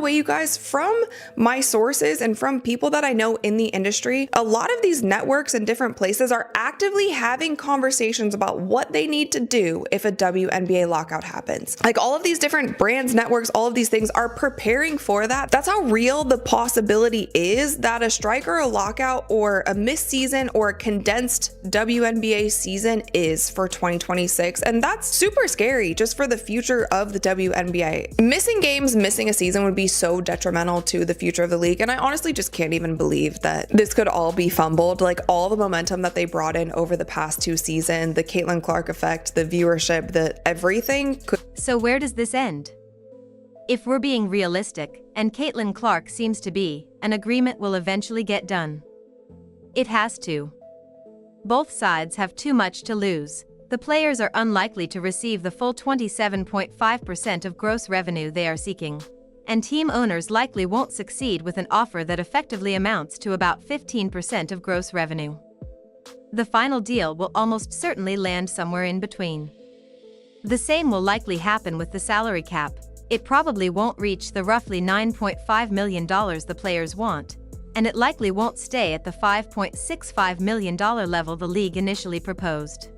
the way, you guys, from my sources and from people that I know in the industry, a lot of these networks and different places are actively having conversations about what they need to do if a WNBA lockout happens. Like, all of these different brands, networks, all of these things are preparing for that. That's how real the possibility is that a strike or a lockout or a missed season or a condensed WNBA season is for 2026. And that's super scary just for the future of the WNBA. Missing games, missing a season would be so detrimental to the future of the league. And I honestly just can't even believe that this could all be fumbled. Like, all the momentum that they brought in over the past 2 seasons, the Caitlin Clark effect, the viewership, the everything could. So where does this end? If we're being realistic, and Caitlin Clark seems to be, an agreement will eventually get done. It has to. Both sides have too much to lose. The players are unlikely to receive the full 27.5% of gross revenue they are seeking. And team owners likely won't succeed with an offer that effectively amounts to about 15% of gross revenue. The final deal will almost certainly land somewhere in between. The same will likely happen with the salary cap. It probably won't reach the roughly $9.5 million the players want, and it likely won't stay at the $5.65 million level the league initially proposed.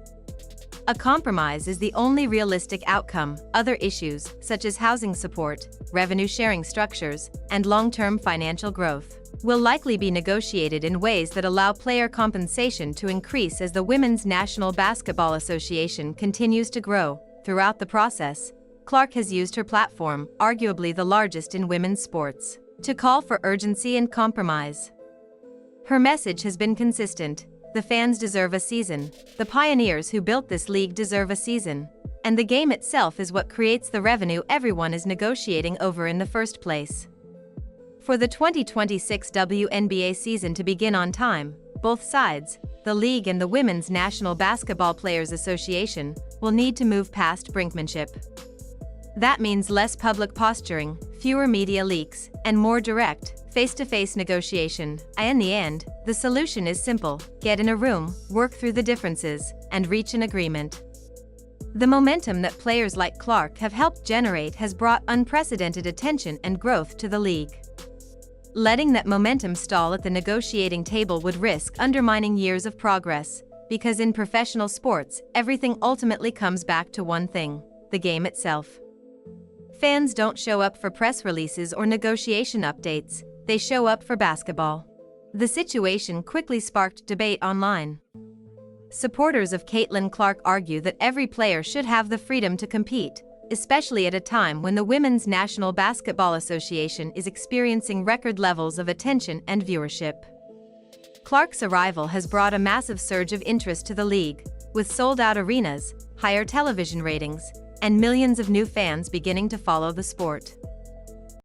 A compromise is the only realistic outcome. Other issues, such as housing support, revenue-sharing structures, and long-term financial growth, will likely be negotiated in ways that allow player compensation to increase as the Women's National Basketball Association continues to grow. Throughout the process, Clark has used her platform, arguably the largest in women's sports, to call for urgency and compromise. Her message has been consistent. The fans deserve a season. The pioneers who built this league deserve a season. And the game itself is what creates the revenue everyone is negotiating over in the first place. For the 2026 WNBA season to begin on time, both sides, the league and the Women's National Basketball Players Association, will need to move past brinkmanship. That means less public posturing, fewer media leaks, and more direct, face-to-face negotiation. In the end, the solution is simple: get in a room, work through the differences, and reach an agreement. The momentum that players like Clark have helped generate has brought unprecedented attention and growth to the league. Letting that momentum stall at the negotiating table would risk undermining years of progress, because in professional sports, everything ultimately comes back to one thing: the game itself. Fans don't show up for press releases or negotiation updates, they show up for basketball. The situation quickly sparked debate online. Supporters of Caitlin Clark argue that every player should have the freedom to compete, especially at a time when the Women's National Basketball Association is experiencing record levels of attention and viewership. Clark's arrival has brought a massive surge of interest to the league, with sold-out arenas, higher television ratings, and millions of new fans beginning to follow the sport.